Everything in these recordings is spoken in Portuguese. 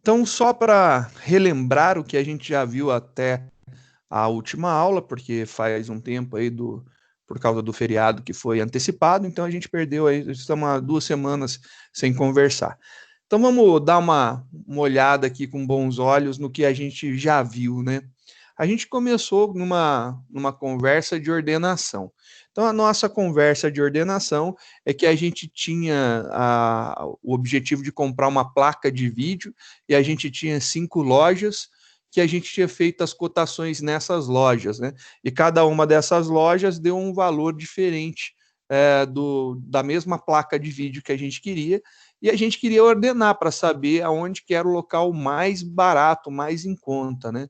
Então, só para relembrar o que a gente já viu até a última aula, porque faz um tempo aí por causa do feriado que foi antecipado, então a gente perdeu aí, estamos há 2 semanas sem conversar. Então vamos dar uma olhada aqui com bons olhos no que a gente já viu, né? A gente começou numa conversa de ordenação. Então, a nossa conversa de ordenação é que a gente tinha o objetivo de comprar uma placa de vídeo e a gente tinha 5 lojas que a gente tinha feito as cotações nessas lojas, né? E cada uma dessas lojas deu um valor diferente da mesma placa de vídeo que a gente queria, e a gente queria ordenar para saber aonde que era o local mais barato, mais em conta, né?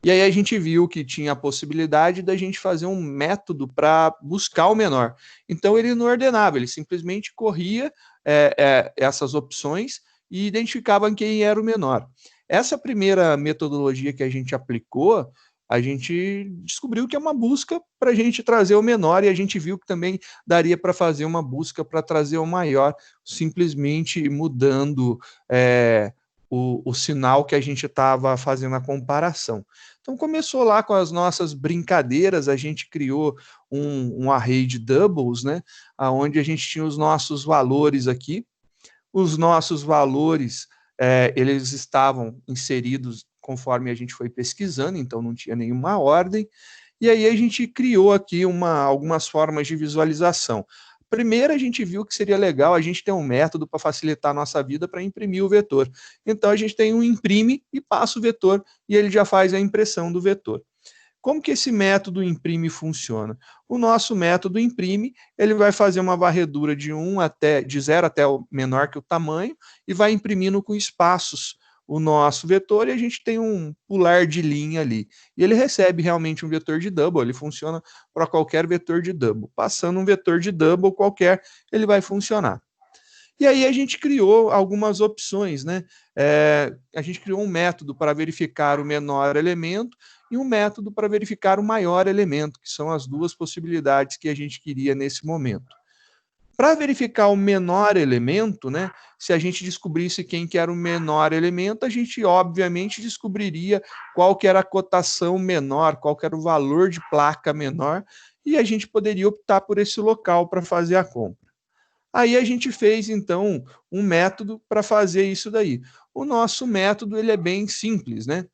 E aí a gente viu que tinha a possibilidade da gente fazer um método para buscar o menor. Então ele não ordenava, ele simplesmente corria essas opções e identificava quem era o menor. Essa primeira metodologia que a gente aplicou, a gente descobriu que é uma busca para a gente trazer o menor, e a gente viu que também daria para fazer uma busca para trazer o maior, simplesmente mudando o sinal que a gente estava fazendo a comparação. Então começou lá com as nossas brincadeiras, a gente criou um array de doubles, né? Onde a gente tinha os nossos valores aqui. Os nossos valores, eles estavam inseridos conforme a gente foi pesquisando, então não tinha nenhuma ordem. E aí a gente criou aqui algumas formas de visualização. Primeiro, a gente viu que seria legal a gente ter um método para facilitar a nossa vida para imprimir o vetor. Então, a gente tem um imprime e passa o vetor, e ele já faz a impressão do vetor. Como que esse método imprime funciona? O nosso método imprime, ele vai fazer uma varredura de 0 até o menor que o tamanho, e vai imprimindo com espaços o nosso vetor, e a gente tem um pular de linha ali. E ele recebe realmente um vetor de double, ele funciona para qualquer vetor de double. Passando um vetor de double qualquer, ele vai funcionar. E aí a gente criou algumas opções, né? A gente criou um método para verificar o menor elemento e um método para verificar o maior elemento, que são as duas possibilidades que a gente queria nesse momento. Para verificar o menor elemento, né, se a gente descobrisse quem que era o menor elemento, a gente obviamente descobriria qual que era a cotação menor, qual que era o valor de placa menor, e a gente poderia optar por esse local para fazer a compra. Aí a gente fez, então, um método para fazer isso daí. O nosso método ele é bem simples, né?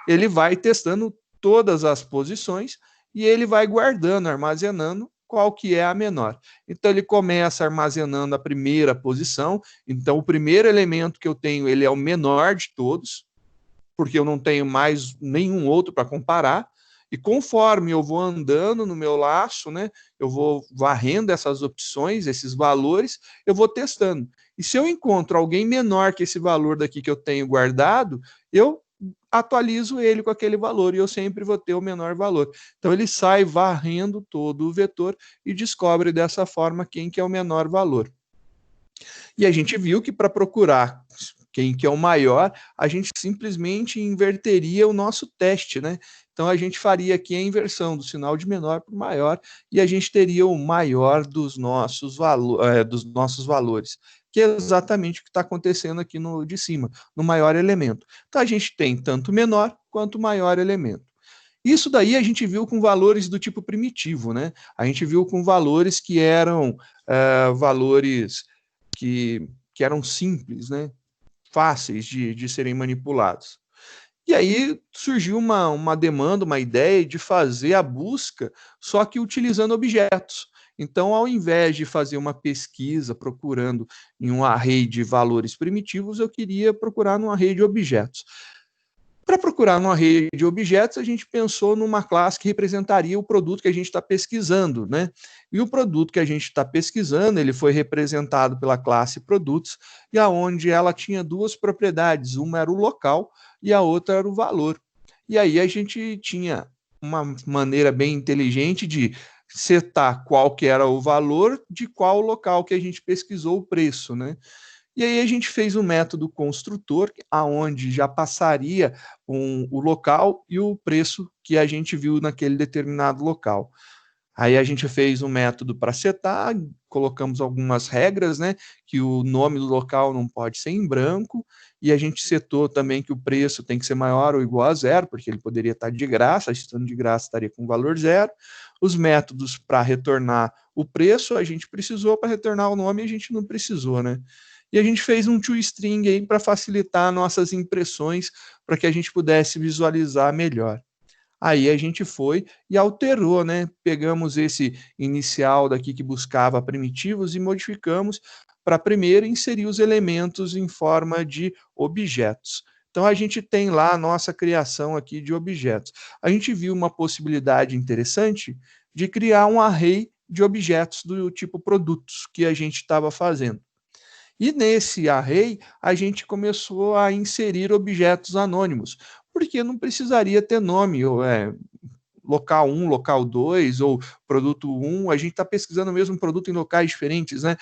Ele vai testando todas as posições e ele vai guardando, armazenando qual que é a menor. Então ele começa armazenando a primeira posição, então o primeiro elemento que eu tenho, ele é o menor de todos, porque eu não tenho mais nenhum outro para comparar. E conforme eu vou andando no meu laço, né, eu vou varrendo essas opções, esses valores, eu vou testando. E se eu encontro alguém menor que esse valor daqui que eu tenho guardado, eu atualizo ele com aquele valor e eu sempre vou ter o menor valor. Então ele sai varrendo todo o vetor e descobre dessa forma quem que é o menor valor. E a gente viu que para procurar quem que é o maior, a gente simplesmente inverteria o nosso teste, né? Então a gente faria aqui a inversão do sinal de menor para o maior e a gente teria o maior dos nossos valores, que é exatamente o que está acontecendo aqui no de cima, no maior elemento. Então a gente tem tanto menor quanto maior elemento. Isso daí a gente viu com valores do tipo primitivo, né? A gente viu com valores que eram valores que eram simples, né? Fáceis de serem manipulados. E aí surgiu uma demanda, uma ideia de fazer a busca, só que utilizando objetos. Então, ao invés de fazer uma pesquisa procurando em um array de valores primitivos, eu queria procurar num array de objetos. Para procurar numa rede de objetos, a gente pensou numa classe que representaria o produto que a gente está pesquisando, né? E o produto que a gente está pesquisando, ele foi representado pela classe produtos, e aonde ela tinha duas propriedades, uma era o local e a outra era o valor. E aí a gente tinha uma maneira bem inteligente de setar qual que era o valor de qual local que a gente pesquisou o preço, né? E aí a gente fez um método construtor, aonde já passaria o local e o preço que a gente viu naquele determinado local. Aí a gente fez um método para setar, colocamos algumas regras, né? Que o nome do local não pode ser em branco, e a gente setou também que o preço tem que ser maior ou igual a zero, porque ele poderia estar de graça, estando de graça estaria com valor zero. Os métodos para retornar o preço, a gente precisou, para retornar o nome, a gente não precisou, né? E a gente fez um toString aí para facilitar nossas impressões, para que a gente pudesse visualizar melhor. Aí a gente foi e alterou, né? Pegamos esse inicial daqui que buscava primitivos e modificamos para primeiro inserir os elementos em forma de objetos. Então a gente tem lá a nossa criação aqui de objetos. A gente viu uma possibilidade interessante de criar um array de objetos do tipo produtos que a gente estava fazendo. E nesse array, a gente começou a inserir objetos anônimos, porque não precisaria ter nome, ou local 1, local 2, ou produto 1, a gente está pesquisando mesmo produto em locais diferentes, né?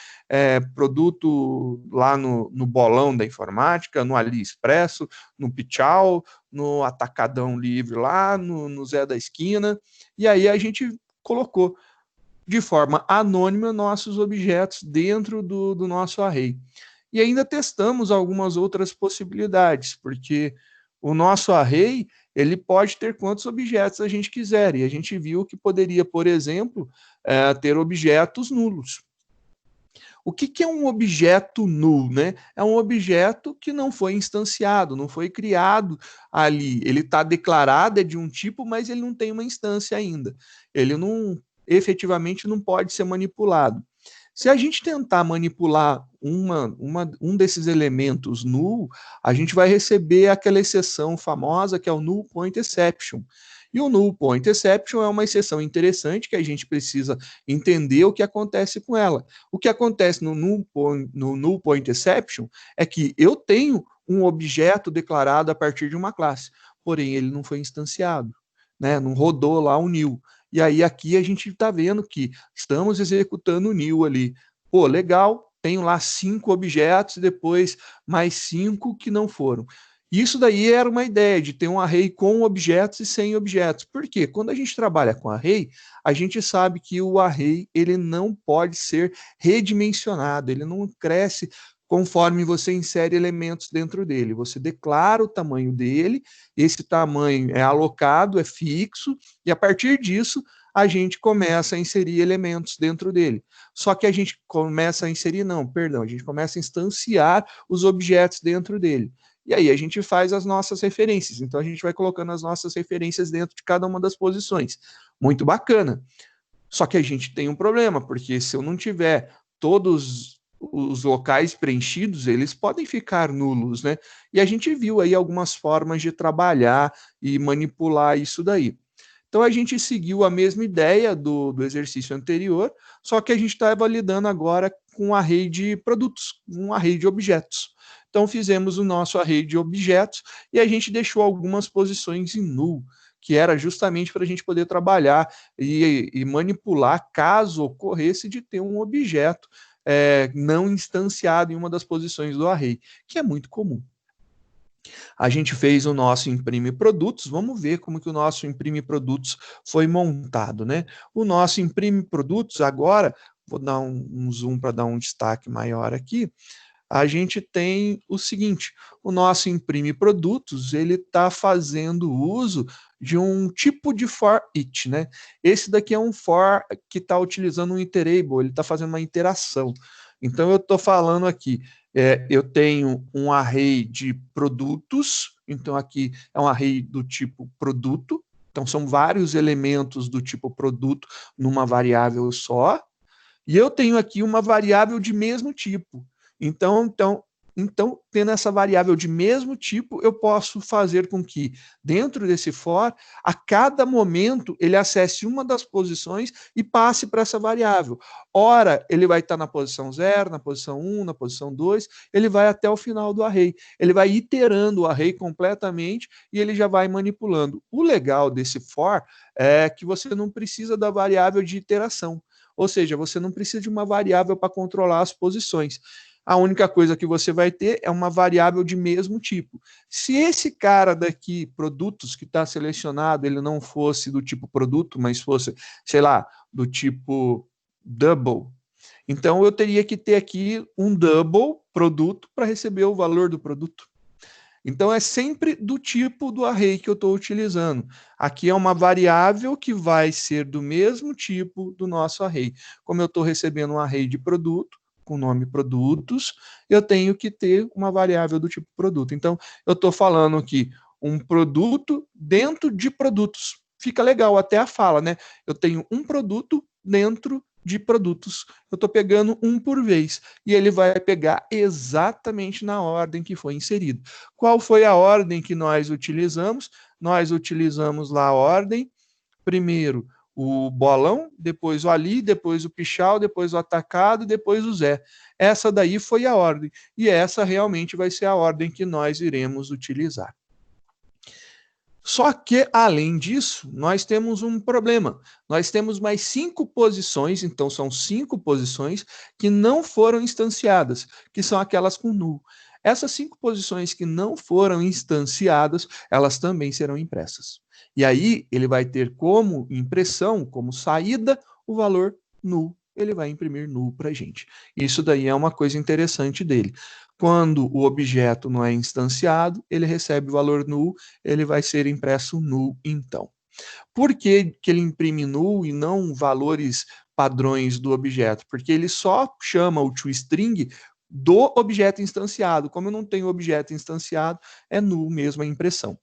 Produto lá no bolão da informática, no AliExpresso, no Pichau, no Atacadão Livre lá, no Zé da Esquina, e aí a gente colocou de forma anônima nossos objetos dentro do nosso array. E ainda testamos algumas outras possibilidades, porque o nosso array ele pode ter quantos objetos a gente quiser, e a gente viu que poderia, por exemplo, ter objetos nulos. O que é um objeto null, né? É um objeto que não foi instanciado, não foi criado ali. Ele está declarado, é de um tipo, mas ele não tem uma instância ainda. Ele não efetivamente não pode ser manipulado. Se a gente tentar manipular um desses elementos null, a gente vai receber aquela exceção famosa que é o null point exception. E o null point exception é uma exceção interessante que a gente precisa entender o que acontece com ela. O que acontece no null point exception é que eu tenho um objeto declarado a partir de uma classe, porém ele não foi instanciado, né? Não rodou lá o new. E aí aqui a gente está vendo que estamos executando o new ali. Pô, legal, tenho lá 5 objetos e depois mais 5 que não foram. Isso daí era uma ideia de ter um array com objetos e sem objetos. Por quê? Quando a gente trabalha com array, a gente sabe que o array ele não pode ser redimensionado, ele não cresce conforme você insere elementos dentro dele. Você declara o tamanho dele, esse tamanho é alocado, é fixo, e a partir disso a gente começa a inserir elementos dentro dele. Só que a gente começa a inserir, não, perdão, a gente começa a instanciar os objetos dentro dele. E aí a gente faz as nossas referências. Então a gente vai colocando as nossas referências dentro de cada uma das posições. Muito bacana. Só que a gente tem um problema, porque se eu não tiver todos os locais preenchidos, eles podem ficar nulos, né? E a gente viu aí algumas formas de trabalhar e manipular isso daí. Então a gente seguiu a mesma ideia do exercício anterior, só que a gente está validando agora com um array de produtos, um array de objetos. Então fizemos o nosso array de objetos e a gente deixou algumas posições em null, que era justamente para a gente poder trabalhar e manipular caso ocorresse de ter um objeto não instanciado em uma das posições do array, que é muito comum. A gente fez o nosso imprime produtos, vamos ver como que o nosso imprime produtos foi montado, né? O nosso imprime produtos agora, vou dar um zoom para dar um destaque maior aqui, a gente tem o seguinte, o nosso imprime produtos, ele está fazendo uso de um tipo de for each, né? Esse daqui é um for que está utilizando um iterable, ele está fazendo uma interação. Então eu estou falando aqui, eu tenho um array de produtos, então aqui é um array do tipo produto, então são vários elementos do tipo produto numa variável só, e eu tenho aqui uma variável de mesmo tipo. Então, tendo essa variável de mesmo tipo, eu posso fazer com que, dentro desse for, a cada momento ele acesse uma das posições e passe para essa variável. Ora, ele vai estar na posição 0, na posição 1, na posição 2, ele vai até o final do array. Ele vai iterando o array completamente e ele já vai manipulando. O legal desse for é que você não precisa da variável de iteração. Ou seja, você não precisa de uma variável para controlar as posições. A única coisa que você vai ter é uma variável de mesmo tipo. Se esse cara daqui, produtos, que está selecionado, ele não fosse do tipo produto, mas fosse, sei lá, do tipo double. Então, eu teria que ter aqui um double produto para receber o valor do produto. Então, é sempre do tipo do array que eu estou utilizando. Aqui é uma variável que vai ser do mesmo tipo do nosso array. Como eu estou recebendo um array de produto, com o nome produtos, eu tenho que ter uma variável do tipo produto. Então, eu estou falando aqui um produto dentro de produtos. Fica legal até a fala, né? Eu tenho um produto dentro de produtos. Eu estou pegando um por vez. E ele vai pegar exatamente na ordem que foi inserido. Qual foi a ordem que nós utilizamos? Nós utilizamos lá a ordem, primeiro o bolão, depois o ali, depois o pichal, depois o atacado, depois o Zé. Essa daí foi a ordem. E essa realmente vai ser a ordem que nós iremos utilizar. Só que, além disso, nós temos um problema. Nós temos mais 5 posições, então são 5 posições que não foram instanciadas, que são aquelas com null. Essas 5 posições que não foram instanciadas, elas também serão impressas. E aí, ele vai ter como impressão, como saída, o valor null. Ele vai imprimir null para a gente. Isso daí é uma coisa interessante dele. Quando o objeto não é instanciado, ele recebe o valor null, ele vai ser impresso null, então. Por que ele imprime null e não valores padrões do objeto? Porque ele só chama o toString do objeto instanciado. Como eu não tenho objeto instanciado, é null mesmo a impressão.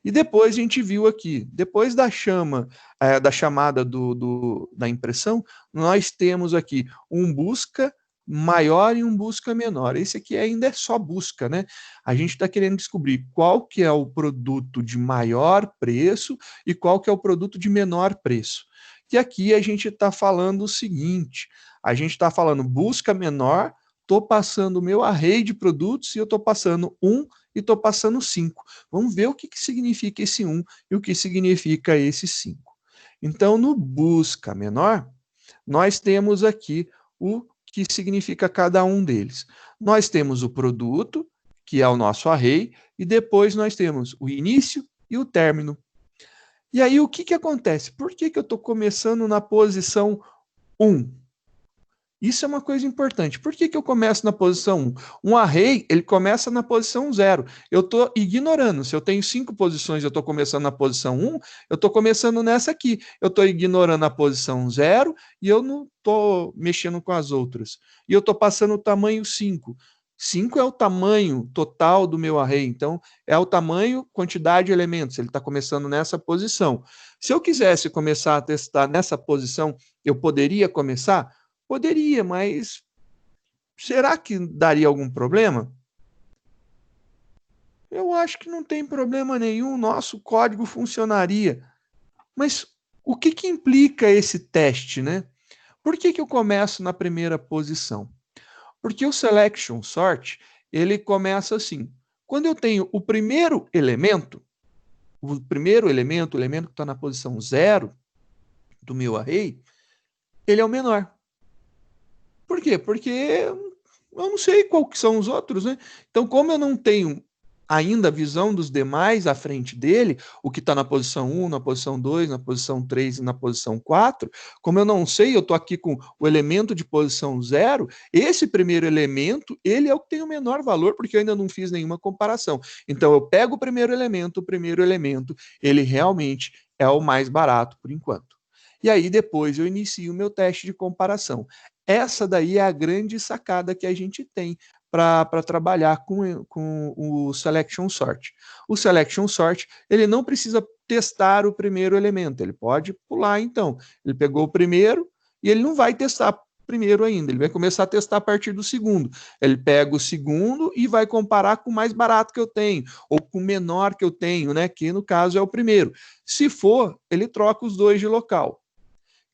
E depois a gente viu aqui, depois da chamada da impressão, nós temos aqui um busca maior e um busca menor. Esse aqui ainda é só busca, né? A gente está querendo descobrir qual que é o produto de maior preço e qual que é o produto de menor preço. E aqui a gente está falando o seguinte, a gente está falando busca menor, estou passando o meu array de produtos e eu estou passando 1 e estou passando 5. Vamos ver o que significa esse 1 e o que significa esse 5. Então, no busca menor, nós temos aqui o que significa cada um deles. Nós temos o produto, que é o nosso array, e depois nós temos o início e o término. E aí, o que acontece? Por que eu estou começando na posição 1? Isso é uma coisa importante. Por que eu começo na posição 1? Um array, ele começa na posição 0. Eu estou ignorando. Se eu tenho 5 posições e eu estou começando na posição 1, eu estou começando nessa aqui. Eu estou ignorando a posição 0 e eu não estou mexendo com as outras. E eu estou passando o tamanho 5. 5 é o tamanho total do meu array. Então, é o tamanho, quantidade de elementos. Ele está começando nessa posição. Se eu quisesse começar a testar nessa posição, eu poderia começar? Poderia, mas será que daria algum problema? Eu acho que não tem problema nenhum, nosso código funcionaria. Mas o que implica esse teste, né? Por que eu começo na primeira posição? Porque o selection sort, ele começa assim. Quando eu tenho o primeiro elemento, o elemento que está na posição 0 do meu array, ele é o menor. Por quê? Porque eu não sei qual que são os outros, né? Então, como eu não tenho ainda a visão dos demais à frente dele, o que está na posição 1, na posição 2, na posição 3 e na posição 4, como eu não sei, eu estou aqui com o elemento de posição 0, esse primeiro elemento, ele é o que tem o menor valor, porque eu ainda não fiz nenhuma comparação. Então, eu pego o primeiro elemento, ele realmente é o mais barato por enquanto. E aí, depois, eu inicio o meu teste de comparação. Essa daí é a grande sacada que a gente tem para trabalhar com o selection sort. O selection sort, ele não precisa testar o primeiro elemento, ele pode pular então. Ele pegou o primeiro e ele não vai testar primeiro ainda, ele vai começar a testar a partir do segundo. Ele pega o segundo e vai comparar com o mais barato que eu tenho, ou com o menor que eu tenho, né? Que no caso é o primeiro. Se for, ele troca os dois de local.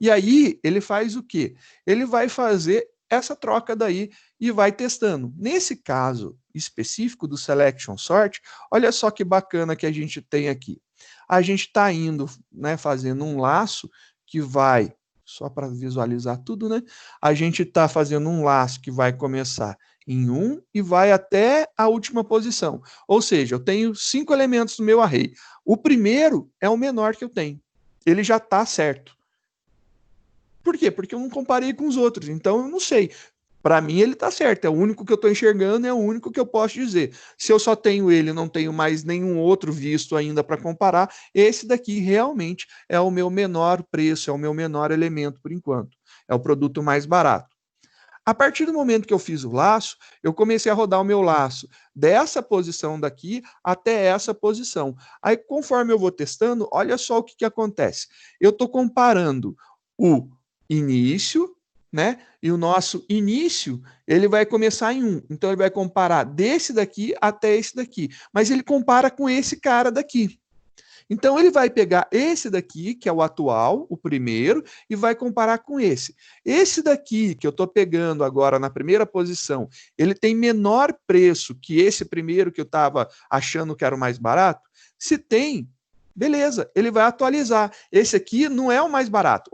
E aí ele faz o quê? Ele vai fazer essa troca daí e vai testando. Nesse caso específico do selection sort, olha só que bacana que a gente tem aqui. A gente está indo, né, fazendo um laço que vai, só para visualizar tudo, né? A gente está fazendo um laço que vai começar em 1 e vai até a última posição. Ou seja, eu tenho 5 elementos no meu array. O primeiro é o menor que eu tenho. Ele já está certo. quê? Porque eu não comparei com os outros, então eu não sei. Para mim ele está certo, é o único que eu estou enxergando, é o único que eu posso dizer. Se eu só tenho ele, não tenho mais nenhum outro visto ainda para comparar, esse daqui realmente é o meu menor preço, é o meu menor elemento por enquanto. É o produto mais barato. A partir do momento que eu fiz o laço, eu comecei a rodar o meu laço dessa posição daqui até essa posição. Aí, conforme eu vou testando, olha só o que, que acontece. Eu estou comparando o início, né? E o nosso início, ele vai começar em 1. Então, ele vai comparar desse daqui até esse daqui. Mas ele compara com esse cara daqui. Então, ele vai pegar esse daqui, que é o atual, o primeiro, e vai comparar com esse. Esse daqui, que eu estou pegando agora na primeira posição, ele tem menor preço que esse primeiro que eu estava achando que era o mais barato? Se tem, beleza, ele vai atualizar. Esse aqui não é o mais barato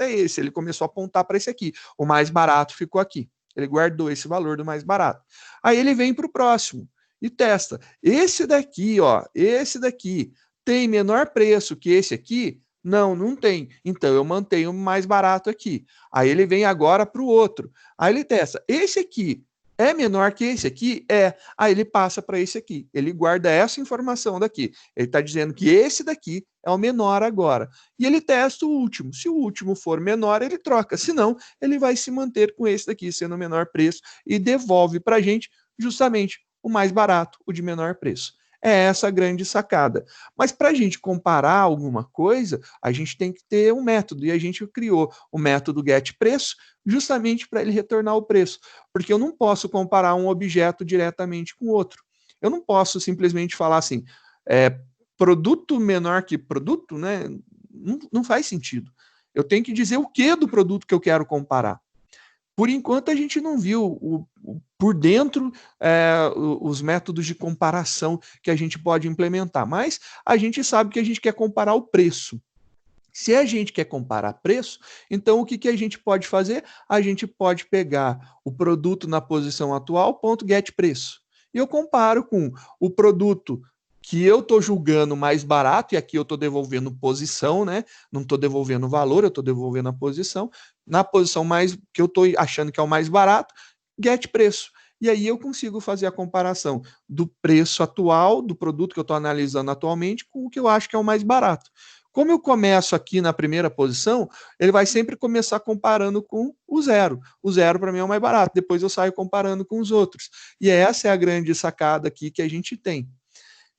é esse. Ele começou a apontar para esse aqui. O mais barato ficou aqui. Ele guardou esse valor do mais barato. Aí ele vem para o próximo e testa. Esse daqui, ó, esse daqui tem menor preço que esse aqui? Não, não tem. Então eu mantenho o mais barato aqui. Aí ele vem agora para o outro. Aí ele testa. Esse aqui é menor que esse aqui? É. Aí ele passa para esse aqui. Ele guarda essa informação daqui. Ele está dizendo que esse daqui é o menor agora. E ele testa o último. Se o último for menor, ele troca. Se não, ele vai se manter com esse daqui, sendo o menor preço, e devolve para a gente justamente o mais barato, o de menor preço. É essa a grande sacada. Mas para a gente comparar alguma coisa, a gente tem que ter um método, e a gente criou o método getPreço justamente para ele retornar o preço, porque eu não posso comparar um objeto diretamente com outro. Eu não posso simplesmente falar assim, produto menor que produto, né? Não faz sentido. Eu tenho que dizer o que do produto que eu quero comparar. Por enquanto, a gente não viu por dentro os métodos de comparação que a gente pode implementar, mas a gente sabe que a gente quer comparar o preço. Se a gente quer comparar preço, então o que, que a gente pode fazer? A gente pode pegar o produto na posição atual, ponto get preço. E eu comparo com o produto que eu estou julgando mais barato, e aqui eu estou devolvendo posição, né? Não estou devolvendo valor, eu estou devolvendo a posição. Na posição mais que eu estou achando que é o mais barato, get preço. E aí eu consigo fazer a comparação do preço atual, do produto que eu estou analisando atualmente, com o que eu acho que é o mais barato. Como eu começo aqui na primeira posição, ele vai sempre começar comparando com o zero. O zero para mim é o mais barato, depois eu saio comparando com os outros. E essa é a grande sacada aqui que a gente tem.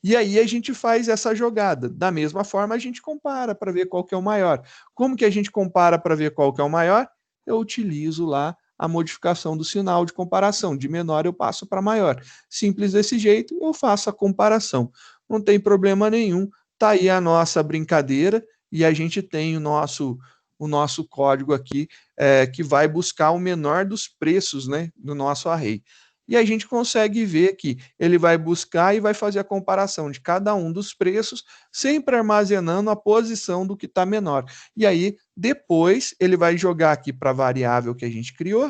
E aí a gente faz essa jogada. Da mesma forma, a gente compara para ver qual que é o maior. Como que a gente compara para ver qual que é o maior? Eu utilizo lá a modificação do sinal de comparação. De menor eu passo para maior. Simples desse jeito, eu faço a comparação. Não tem problema nenhum. Tá aí a nossa brincadeira e a gente tem o nosso código aqui que vai buscar o menor dos preços, né, do nosso array. E a gente consegue ver que ele vai buscar e vai fazer a comparação de cada um dos preços, sempre armazenando a posição do que está menor. E aí, depois, ele vai jogar aqui para a variável que a gente criou,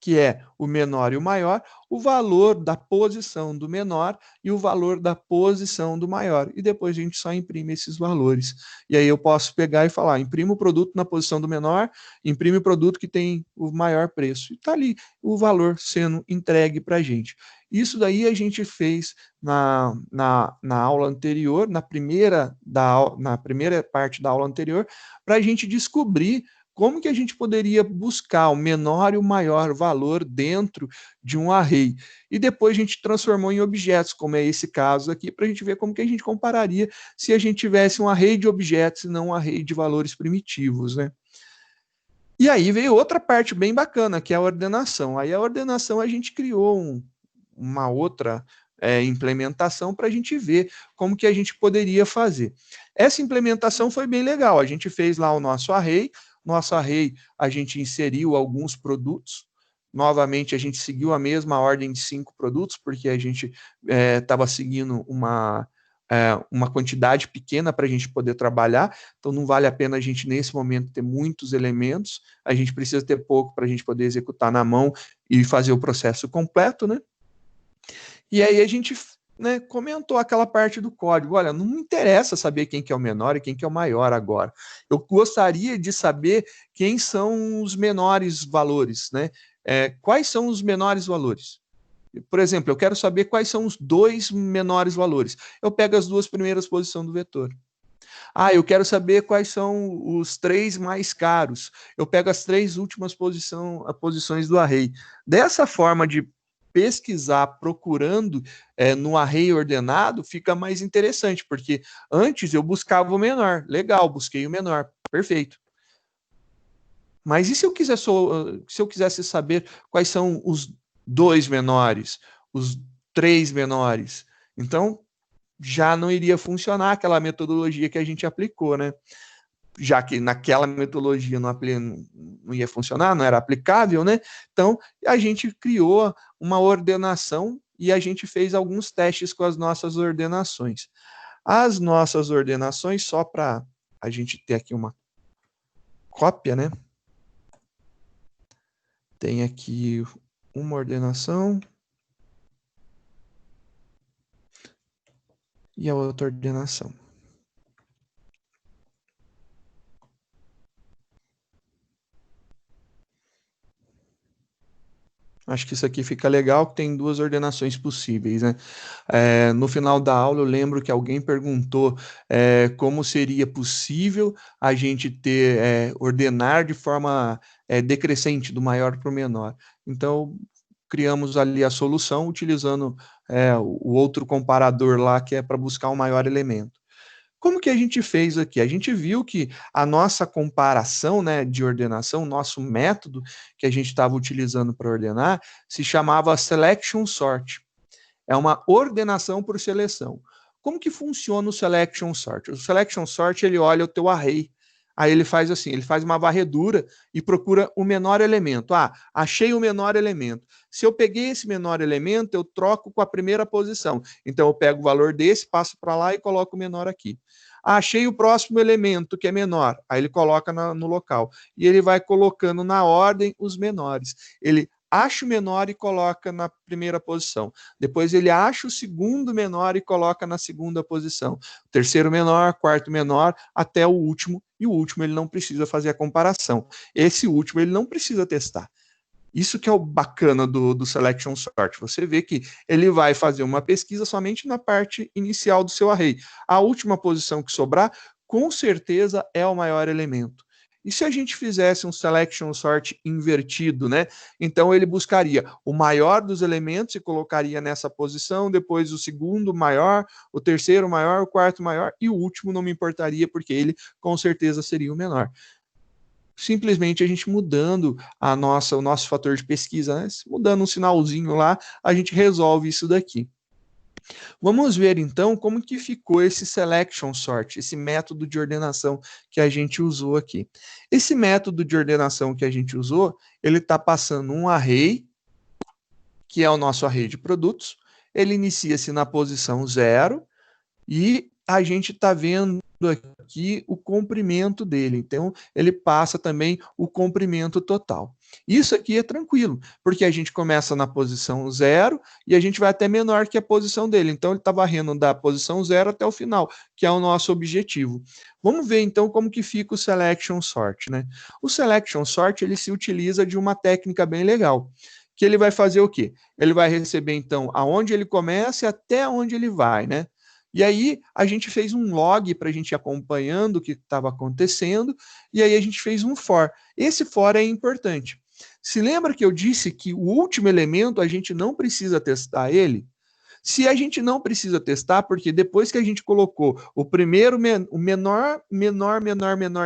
que é o menor e o maior, o valor da posição do menor e o valor da posição do maior. E depois a gente só imprime esses valores. E aí eu posso pegar e falar, imprime o produto na posição do menor, imprime o produto que tem o maior preço. E está ali o valor sendo entregue para a gente. Isso daí a gente fez na aula anterior, na primeira parte da aula anterior, para a gente descobrir como que a gente poderia buscar o menor e o maior valor dentro de um array. E depois a gente transformou em objetos, como é esse caso aqui, para a gente ver como que a gente compararia se a gente tivesse um array de objetos e não um array de valores primitivos, né? E aí veio outra parte bem bacana, que é a ordenação. Aí a ordenação a gente criou uma outra implementação para a gente ver como que a gente poderia fazer. Essa implementação foi bem legal. A gente fez lá o nosso array, a gente inseriu alguns produtos. Novamente, a gente seguiu a mesma ordem de 5 produtos, porque a gente estava seguindo uma quantidade pequena para a gente poder trabalhar, então não vale a pena a gente, nesse momento, ter muitos elementos, a gente precisa ter pouco para a gente poder executar na mão e fazer o processo completo, né? E aí a gente né, comentou aquela parte do código. Olha, não me interessa saber quem que é o menor e quem que é o maior agora. Eu gostaria de saber quem são os menores valores, né? Quais são os menores valores? Por exemplo, eu quero saber quais são os dois menores valores. Eu pego as duas primeiras posições do vetor. Ah, eu quero saber quais são os três mais caros. Eu pego as três últimas posições do array. Dessa forma de pesquisar procurando no array ordenado, fica mais interessante, porque antes eu buscava o menor. Legal, busquei o menor. Perfeito. Mas e se eu quisesse saber quais são os dois menores, os três menores? Então, já não iria funcionar aquela metodologia que a gente aplicou, né? Já que naquela metodologia não ia funcionar, não era aplicável, né? Então, a gente criou uma ordenação e a gente fez alguns testes com as nossas ordenações. As nossas ordenações, só para a gente ter aqui uma cópia, né? Tem aqui uma ordenação e a outra ordenação. Acho que isso aqui fica legal, que tem duas ordenações possíveis, né? No final da aula, eu lembro que alguém perguntou como seria possível a gente ordenar de forma decrescente, do maior para o menor. Então, criamos ali a solução utilizando o outro comparador lá, que é para buscar o maior elemento. Como que a gente fez aqui? A gente viu que a nossa comparação, né, de ordenação, nosso método que a gente estava utilizando para ordenar, se chamava selection sort. É uma ordenação por seleção. Como que funciona o selection sort? O selection sort, ele olha o teu array, aí ele faz assim, ele faz uma varredura e procura o menor elemento. Ah, achei o menor elemento. Se eu peguei esse menor elemento, eu troco com a primeira posição. Então eu pego o valor desse, passo para lá e coloco o menor aqui. Ah, achei o próximo elemento que é menor. Aí ele coloca no local. E ele vai colocando na ordem os menores. Ele acha o menor e coloca na primeira posição. Depois ele acha o segundo menor e coloca na segunda posição. Terceiro menor, quarto menor, até o último. E o último ele não precisa fazer a comparação. Esse último ele não precisa testar. Isso que é o bacana do Selection Sort. Você vê que ele vai fazer uma pesquisa somente na parte inicial do seu array. A última posição que sobrar, com certeza é o maior elemento. E se a gente fizesse um selection sort invertido, né? Então ele buscaria o maior dos elementos e colocaria nessa posição, depois o segundo maior, o terceiro maior, o quarto maior e o último não me importaria porque ele com certeza seria o menor. Simplesmente a gente mudando o nosso fator de pesquisa, né? Mudando um sinalzinho lá, a gente resolve isso daqui. Vamos ver então como que ficou esse selection sort, esse método de ordenação que a gente usou aqui. Esse método de ordenação que a gente usou, ele está passando um array, que é o nosso array de produtos, ele inicia-se na posição 0 e a gente está vendo aqui o comprimento dele. Então, ele passa também o comprimento total. Isso aqui é tranquilo, porque a gente começa na posição 0 e a gente vai até menor que a posição dele. Então, ele está varrendo da posição 0 até o final, que é o nosso objetivo. Vamos ver, então, como que fica o selection sort, né? O selection sort, ele se utiliza de uma técnica bem legal, que ele vai fazer o quê? Ele vai receber, então, aonde ele começa e até onde ele vai, né? E aí a gente fez um log para a gente ir acompanhando o que estava acontecendo, e aí a gente fez um for. Esse for é importante. Se lembra que eu disse que o último elemento a gente não precisa testar ele? Se a gente não precisa testar, porque depois que a gente colocou o primeiro, o menor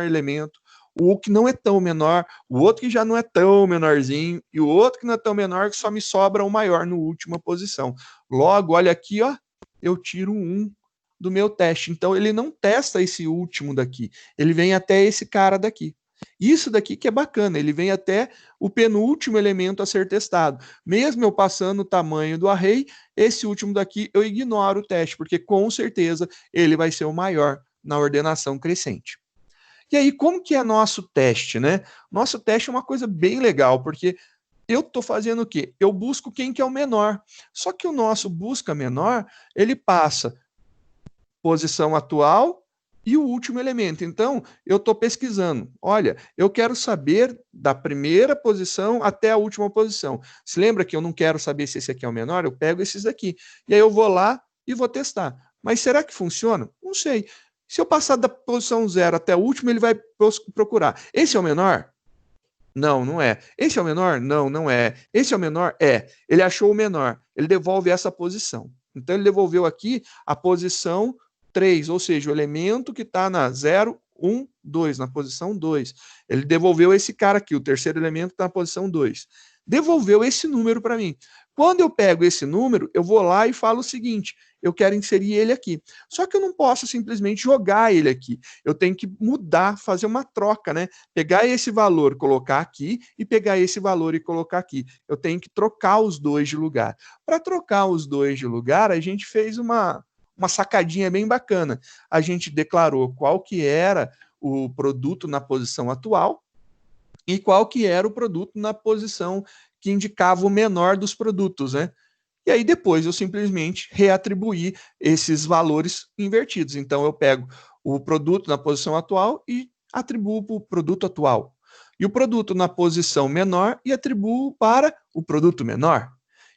elemento, o que não é tão menor, o outro que já não é tão menorzinho, e o outro que não é tão menor, que só me sobra o maior no última posição. Logo, olha aqui, ó, eu tiro um do meu teste. Então, ele não testa esse último daqui, ele vem até esse cara daqui. Isso daqui que é bacana, ele vem até o penúltimo elemento a ser testado. Mesmo eu passando o tamanho do array, esse último daqui eu ignoro o teste, porque com certeza ele vai ser o maior na ordenação crescente. E aí, como que é nosso teste, né? Nosso teste é uma coisa bem legal, porque eu estou fazendo o quê? Eu busco quem que é o menor. Só que o nosso busca menor, ele passa posição atual e o último elemento. Então, eu estou pesquisando. Olha, eu quero saber da primeira posição até a última posição. Se lembra que eu não quero saber se esse aqui é o menor? Eu pego esses daqui. E aí eu vou lá e vou testar. Mas será que funciona? Não sei. Se eu passar da posição 0 até o último, ele vai procurar. Esse é o menor? Não, não é. Esse é o menor? Não, não é. Esse é o menor? É. Ele achou o menor. Ele devolve essa posição. Então, ele devolveu aqui a posição 3, ou seja, o elemento que está na 0, 1, 2, na posição 2. Ele devolveu esse cara aqui, o terceiro elemento está na posição 2. Devolveu esse número para mim. Quando eu pego esse número, eu vou lá e falo o seguinte: eu quero inserir ele aqui. Só que eu não posso simplesmente jogar ele aqui. Eu tenho que mudar, fazer uma troca, né? Pegar esse valor, colocar aqui, e pegar esse valor e colocar aqui. Eu tenho que trocar os dois de lugar. Para trocar os dois de lugar, a gente fez uma sacadinha bem bacana. A gente declarou qual que era o produto na posição atual e qual que era o produto na posição que indicava o menor dos produtos, né? E aí depois eu simplesmente reatribuí esses valores invertidos. Então eu pego o produto na posição atual e atribuo para o produto atual. E o produto na posição menor e atribuo para o produto menor.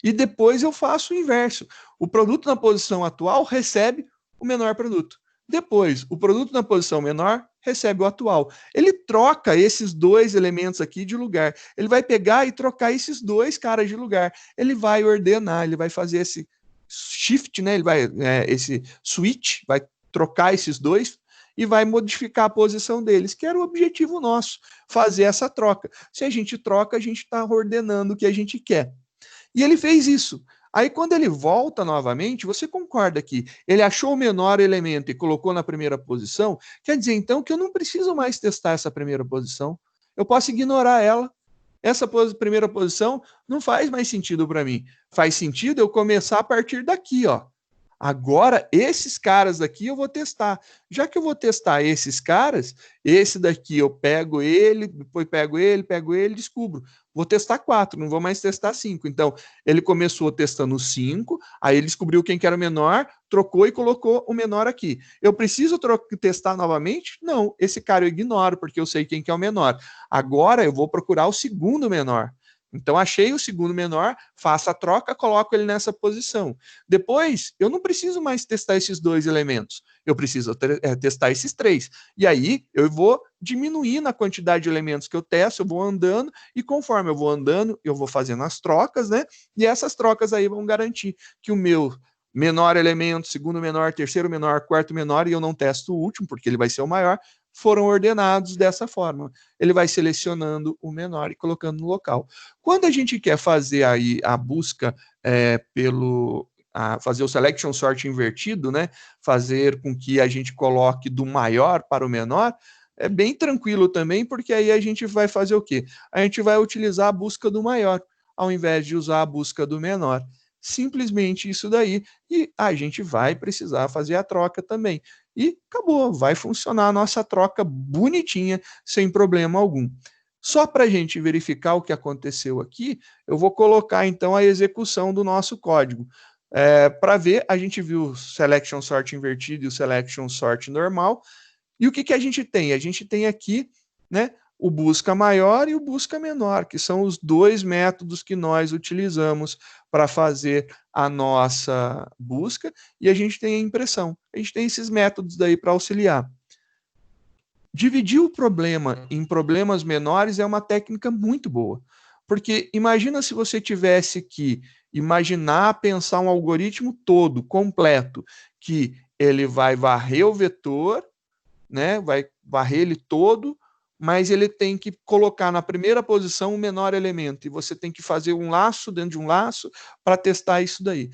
E depois eu faço o inverso. O produto na posição atual recebe o menor produto. Depois, o produto na posição menor recebe o atual. Ele troca esses dois elementos aqui de lugar. Ele vai pegar e trocar esses dois caras de lugar. Ele vai ordenar, ele vai fazer esse shift, né? Ele vai esse switch, vai trocar esses dois e vai modificar a posição deles, que era o objetivo nosso, fazer essa troca. Se a gente troca, a gente está ordenando o que a gente quer. E ele fez isso. Aí, quando ele volta novamente, você concorda que ele achou o menor elemento e colocou na primeira posição? Quer dizer, então, que eu não preciso mais testar essa primeira posição. Eu posso ignorar ela. Essa primeira posição não faz mais sentido para mim. Faz sentido eu começar a partir daqui, ó. Agora, esses caras aqui eu vou testar. Já que eu vou testar esses caras, esse daqui eu pego ele, depois pego ele, descubro. Vou testar 4, não vou mais testar 5. Então, ele começou testando 5, aí ele descobriu quem que era o menor, trocou e colocou o menor aqui. Eu preciso testar novamente? Não, esse cara eu ignoro, porque eu sei quem que é o menor. Agora eu vou procurar o segundo menor. Então, achei o segundo menor, faço a troca, coloco ele nessa posição. Depois, eu não preciso mais testar esses dois elementos. Eu preciso testar esses 3. E aí, eu vou diminuindo a quantidade de elementos que eu testo, eu vou andando, e conforme eu vou andando, eu vou fazendo as trocas, né? E essas trocas aí vão garantir que o meu menor elemento, segundo menor, terceiro menor, quarto menor, e eu não testo o último, porque ele vai ser o maior, foram ordenados dessa forma. Ele vai selecionando o menor e colocando no local. Quando a gente quer fazer aí a busca fazer o selection sort invertido, né? Fazer com que a gente coloque do maior para o menor, é bem tranquilo também, porque aí a gente vai fazer o quê? A gente vai utilizar a busca do maior, ao invés de usar a busca do menor. Simplesmente isso daí. E a gente vai precisar fazer a troca também. E acabou, vai funcionar a nossa troca bonitinha, sem problema algum. Só para a gente verificar o que aconteceu aqui, eu vou colocar então a execução do nosso código. Para ver, a gente viu o selection sort invertido e o selection sort normal. E o que, que a gente tem? A gente tem aqui, né, o busca maior e o busca menor, que são os dois métodos que nós utilizamos para fazer a nossa busca, e a gente tem a impressão. A gente tem esses métodos daí para auxiliar. Dividir o problema em problemas menores é uma técnica muito boa, porque imagina se você tivesse que imaginar, pensar um algoritmo todo, completo, que ele vai varrer o vetor, né? Vai varrer ele todo, mas ele tem que colocar na primeira posição o menor elemento, e você tem que fazer um laço dentro de um laço para testar isso daí.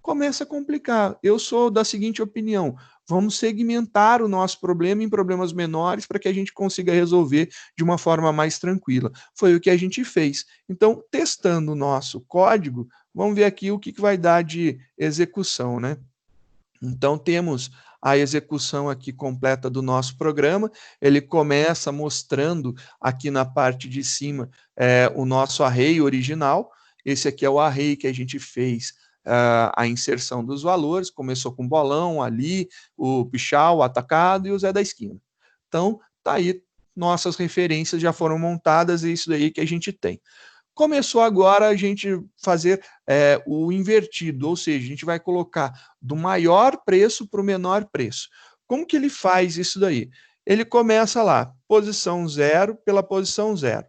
Começa a complicar. Eu sou da seguinte opinião: vamos segmentar o nosso problema em problemas menores para que a gente consiga resolver de uma forma mais tranquila. Foi o que a gente fez. Então, testando o nosso código, vamos ver aqui o que vai dar de execução, né? Então, temos a execução aqui completa do nosso programa. Ele começa mostrando aqui na parte de cima o nosso array original. Esse aqui é o array que a gente fez a inserção dos valores. Começou com o bolão ali, o pichau, o atacado e o Zé da esquina. Então, tá aí, nossas referências já foram montadas, e é isso daí que a gente tem. Começou agora a gente fazer o invertido, ou seja, a gente vai colocar do maior preço para o menor preço. Como que ele faz isso daí? Ele começa lá, posição 0 pela posição 0.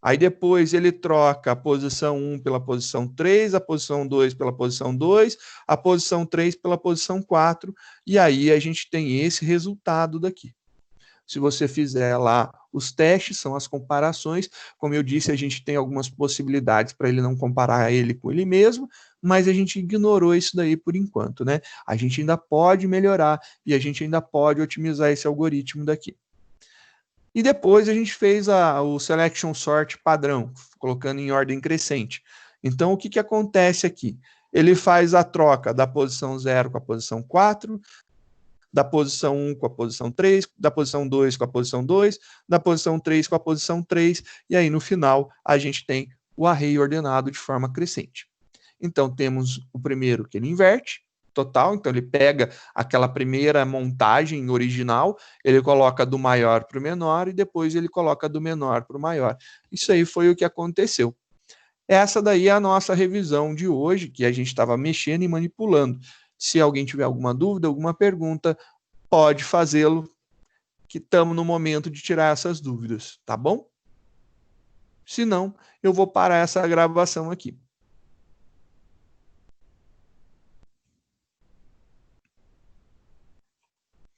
Aí depois ele troca a posição 1 pela posição 3, a posição 2 pela posição 2, a posição 3 pela posição 4, e aí a gente tem esse resultado daqui. Se você fizer lá os testes, são as comparações. Como eu disse, a gente tem algumas possibilidades para ele não comparar ele com ele mesmo, mas a gente ignorou isso daí por enquanto, né? A gente ainda pode melhorar e a gente ainda pode otimizar esse algoritmo daqui. E depois a gente fez o selection sort padrão, colocando em ordem crescente. Então, o que acontece aqui? Ele faz a troca da posição 0 com a posição 4, da posição 1 com a posição 3, da posição 2 com a posição 2, da posição 3 com a posição 3, e aí no final a gente tem o array ordenado de forma crescente. Então temos o primeiro que ele inverte, total, então ele pega aquela primeira montagem original, ele coloca do maior para o menor e depois ele coloca do menor para o maior. Isso aí foi o que aconteceu. Essa daí é a nossa revisão de hoje, que a gente estava mexendo e manipulando. Se alguém tiver alguma dúvida, alguma pergunta, pode fazê-lo, que estamos no momento de tirar essas dúvidas, tá bom? Se não, eu vou parar essa gravação aqui.